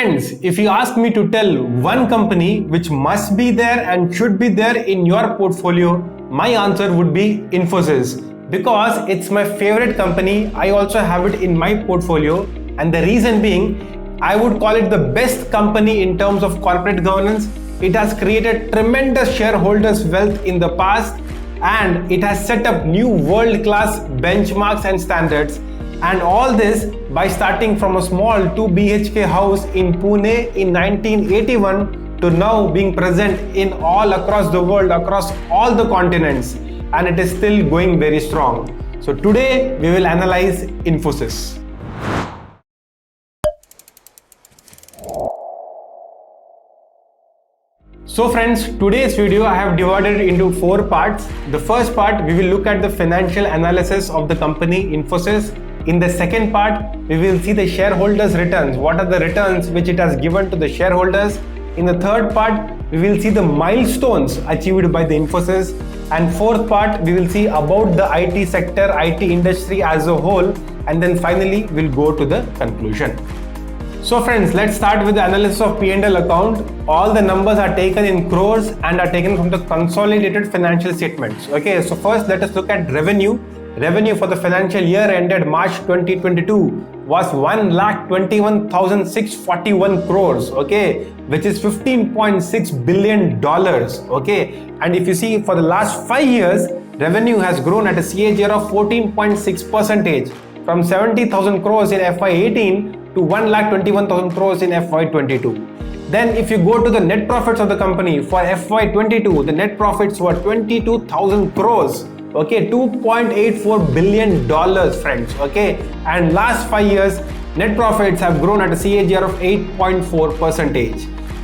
friends, if you ask me to tell one company which must be there and should be there in your portfolio, my answer would be Infosys, because it's my favorite company. I also have it in my portfolio, and the reason being, I would call it the best company in terms of corporate governance. It has created tremendous shareholders' wealth in the past, and it has set up new world-class benchmarks and standards. And all this by starting from a small 2 BHK house in Pune in 1981 to now being present in all across the world, across all the continents, and it is still going very strong. So today we will analyze Infosys. So friends, today's video I have divided into 4 parts. The first part, we will look at the financial analysis of the company Infosys. In the second part, we will see the shareholders' returns. What are the returns which it has given to the shareholders? In the third part, we will see the milestones achieved by the Infosys. And fourth part, we will see about the IT sector, IT industry as a whole. And then finally, we'll go to the conclusion. So friends, let's start with the analysis of P&L account. All the numbers are taken in crores and are taken from the consolidated financial statements. Okay, so first let us look at revenue. Revenue for the financial year ended March 2022 was 1,21,641 crores, okay, which is $15.6 billion, okay. And if you see for the last 5 years, revenue has grown at a CAGR of 14.6% from 70,000 crores in FY18 to 1,21,000 crores in FY22. Then if you go to the net profits of the company for FY22, the net profits were 22,000 crores. Okay, $2.84 billion, friends. Okay, and last 5 years, net profits have grown at a CAGR of 8.4%.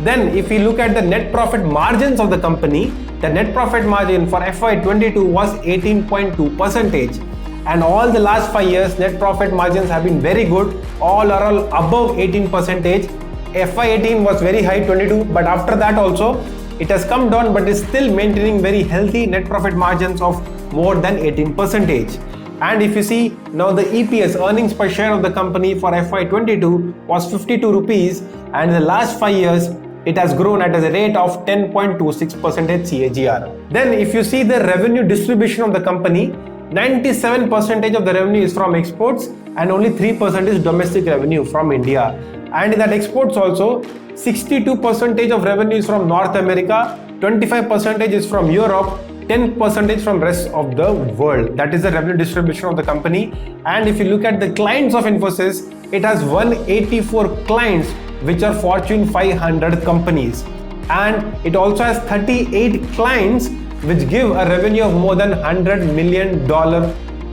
Then, if we look at the net profit margins of the company, the net profit margin for FY22 was 18.2%. And all the last 5 years, net profit margins have been very good, all are above 18%. FY18 was very high, 22, but after that also, it has come down, but is still maintaining very healthy net profit margins of more than 18%. And if you see now the EPS, earnings per share of the company for FY22 was 52 rupees, and in the last 5 years it has grown at a rate of 10.26% CAGR. Then if you see the revenue distribution of the company, 97% of the revenue is from exports and only 3% is domestic revenue from India. And in that exports also, 62% of revenue is from North America, 25% is from Europe, 10% from rest of the world. That is the revenue distribution of the company. And if you look at the clients of Infosys, it has 184 clients which are Fortune 500 companies. And it also has 38 clients which give a revenue of more than $100 million,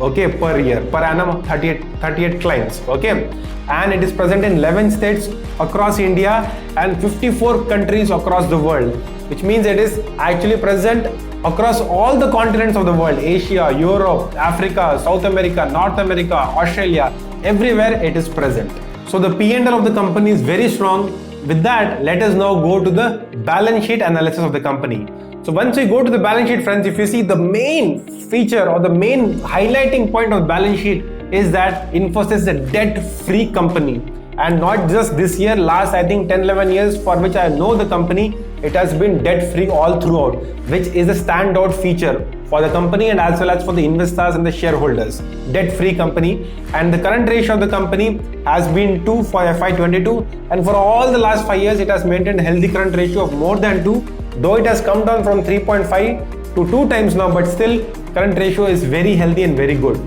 okay, per year, per annum, 38 clients, okay. And it is present in 11 states across India and 54 countries across the world, which means it is actually present across all the continents of the world: Asia, Europe, Africa, South America, North America, Australia, everywhere it is present. So the P&L of the company is very strong. With that, let us now go to the balance sheet analysis of the company. So once we go to the balance sheet, friends, if you see the main feature or the main highlighting point of the balance sheet is that Infosys is a debt-free company. And not just this year, last I think 10-11 years for which I know the company, it has been debt-free all throughout, which is a standout feature for the company and as well as for the investors and the shareholders. Debt-free company, and the current ratio of the company has been 2 for FY22, and for all the last 5 years it has maintained a healthy current ratio of more than 2, though it has come down from 3.5 to 2 times now, but still current ratio is very healthy and very good.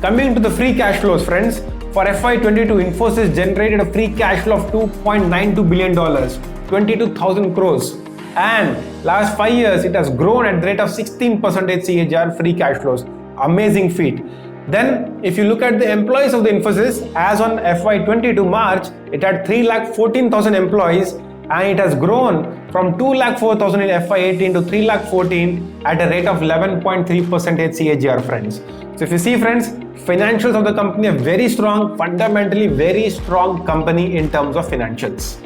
Coming to the free cash flows, friends, for FY22, Infosys generated a free cash flow of $2.92 billion, 22,000 crores. And last 5 years, it has grown at the rate of 16% CAGR free cash flows. Amazing feat. Then, if you look at the employees of the Infosys, as on FY22 March, it had 3,14,000 employees, and it has grown from 2,04,000 in FY18 to 3,14,000 at a rate of 11.3% CAGR, friends. So if you see, friends, financials of the company are very strong, fundamentally very strong company in terms of financials.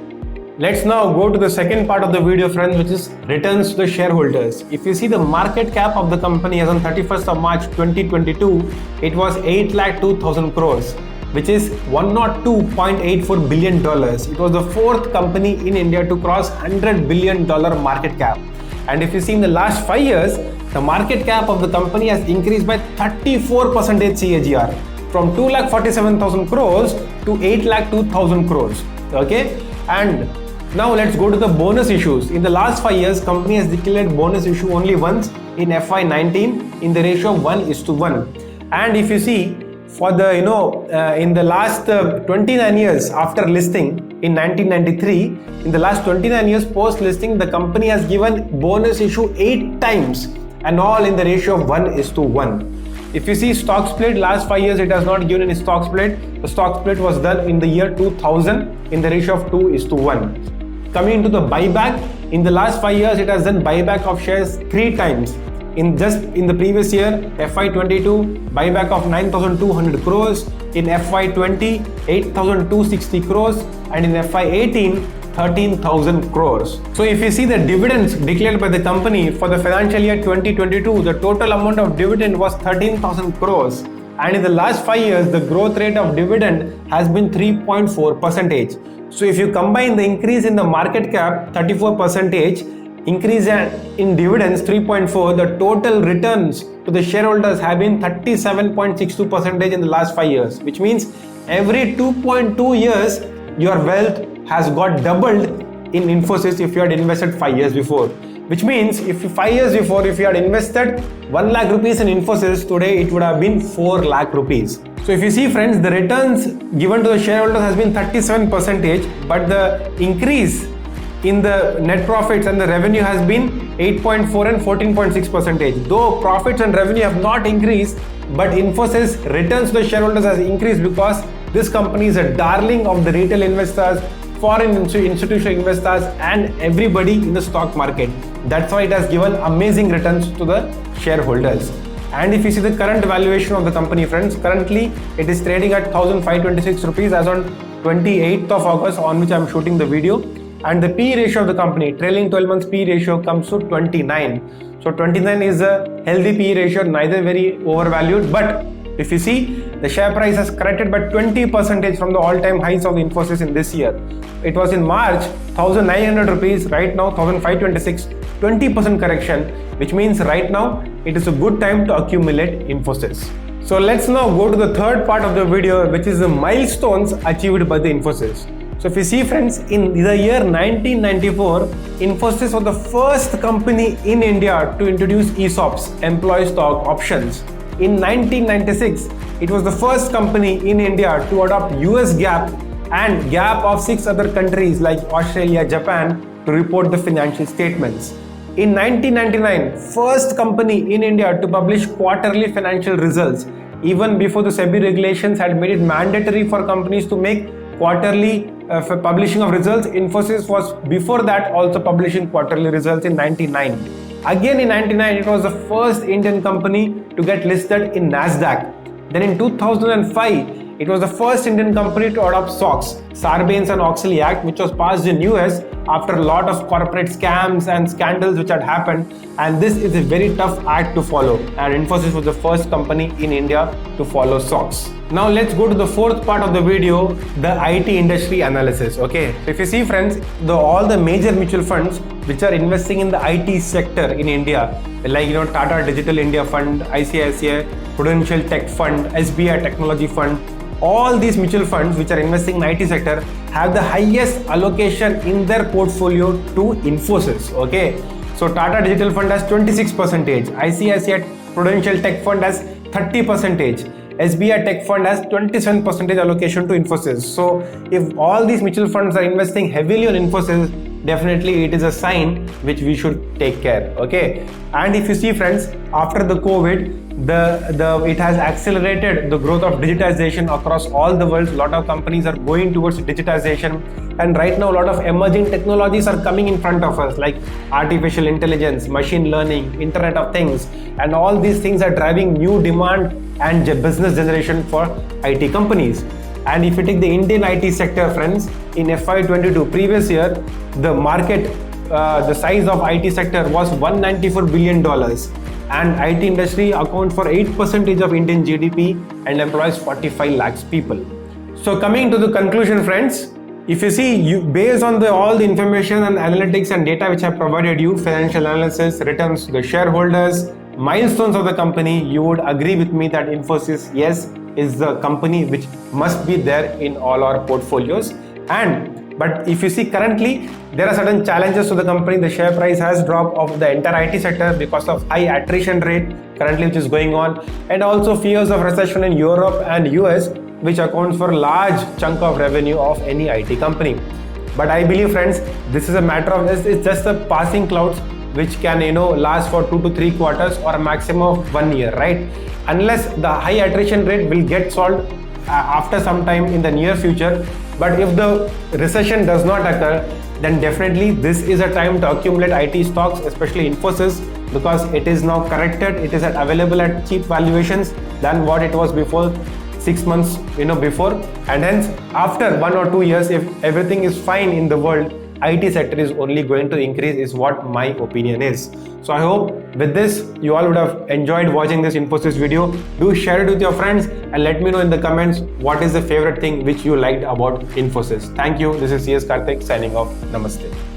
Let's now go to the second part of the video, friends, which is returns to the shareholders. If you see the market cap of the company as on 31st of March 2022, it was 8,02,000 crores. which is $102.84 billion. It was the fourth company in India to cross $100 billion market cap. And if you see in the last 5 years, the market cap of the company has increased by 34% CAGR from 2,47,000 crores to 8,02,000 crores. Okay, and now let's go to the bonus issues. In the last 5 years, company has declared bonus issue only once in FY19 in the ratio of 1:1. And if you see, for the in the last 29 years after listing in 1993, in the last 29 years post listing, the company has given bonus issue 8 times, and all in the ratio of 1:1. If you see stock split, last 5 years it has not given any stock split. The stock split was done in the year 2000 in the ratio of 2:1. Coming into the buyback, in the last 5 years it has done buyback of shares 3 times. In the previous year, FY22, buyback of 9,200 crores, in FY20, 8,260 crores, and in FY18, 13,000 crores. So if you see the dividends declared by the company for the financial year 2022, the total amount of dividend was 13,000 crores. And in the last 5 years, the growth rate of dividend has been 3.4%. So if you combine the increase in the market cap, 34%, increase in dividends 3.4, the total returns to the shareholders have been 37.62% in the last 5 years, which means every 2.2 years your wealth has got doubled in Infosys if you had invested 5 years before. Which means if 5 years before, if you had invested 1 lakh rupees in Infosys, today it would have been 4 lakh rupees. So if you see friends, the returns given to the shareholders has been 37%, but the increase in the net profits and the revenue has been 8.4 and 14.6%. Though profits and revenue have not increased, but Infosys returns to the shareholders has increased because this company is a darling of the retail investors, foreign institutional investors, and everybody in the stock market. That's why it has given amazing returns to the shareholders. And if you see the current valuation of the company, friends, currently it is trading at 1,526 rupees as on 28th of August, on which I am shooting the video. And the P ratio of the company, trailing 12 months P ratio, comes to 29. So 29 is a healthy P ratio, neither very overvalued. But if you see, the share price has corrected by 20% from the all-time highs of Infosys in this year. It was in March 1,900 rupees, right now 1,526, 20% correction, which means right now it is a good time to accumulate Infosys. So let's now go to the third part of the video, which is the milestones achieved by the Infosys. So if you see friends, in the year 1994, Infosys was the first company in India to introduce ESOPs, employee stock options. In 1996, it was the first company in India to adopt US GAAP and GAAP of 6 other countries like Australia, Japan to report the financial statements. In 1999, first company in India to publish quarterly financial results. Even before the SEBI regulations had made it mandatory for companies to make quarterly for publishing of results, Infosys was before that also publishing quarterly results in 99. Again in 99, it was the first Indian company to get listed in Nasdaq. Then in 2005, it was the first Indian company to adopt SOX, Sarbanes-Oxley Act, which was passed in US after a lot of corporate scams and scandals which had happened. And this is a very tough act to follow. And Infosys was the first company in India to follow SOX. Now let's go to the fourth part of the video, the IT industry analysis. Okay, so if you see friends, all the major mutual funds which are investing in the IT sector in India, like Tata Digital India Fund, ICICI Prudential Tech Fund, SBI Technology Fund, all these mutual funds which are investing in IT sector have the highest allocation in their portfolio to Infosys. Okay, so Tata Digital Fund has 26%, ICICI Prudential Tech Fund has 30%, SBI Tech Fund has 27% allocation to Infosys. So if all these mutual funds are investing heavily on Infosys, definitely it is a sign which we should take care. Okay, and if you see friends, after the COVID, it has accelerated the growth of digitization across all the world. A lot of companies are going towards digitization, and right now a lot of emerging technologies are coming in front of us, like artificial intelligence, machine learning, Internet of Things, and all these things are driving new demand and business generation for IT companies. And if you take the Indian IT sector, friends, in FY22 previous year, the market, the size of IT sector was $194 billion, and IT industry accounts for 8% of Indian GDP and employs 45 lakhs people. So coming to the conclusion, friends, if you see, based on all the information and analytics and data which I provided you, financial analysis, returns to the shareholders, milestones of the company, you would agree with me that Infosys, yes, is the company which must be there in all our portfolios. But if you see currently, there are certain challenges to the company. The share price has dropped of the entire IT sector because of high attrition rate currently which is going on, and also fears of recession in Europe and US, which accounts for a large chunk of revenue of any IT company. But I believe, friends, this is a matter of this. It's just a passing clouds which can last for 2 to 3 quarters or a maximum of 1 year, right? Unless the high attrition rate will get solved after some time in the near future. But if the recession does not occur, then definitely this is a time to accumulate IT stocks, especially Infosys, because it is now corrected. It is available at cheap valuations than what it was before, 6 months before, and hence after 1 or 2 years, if everything is fine in the world, IT sector is only going to increase, is what my opinion is. So I hope with this you all would have enjoyed watching this Infosys video. Do share it with your friends and let me know in the comments what is the favorite thing which you liked about Infosys. Thank you. This is C.S. Karthik signing off. Namaste.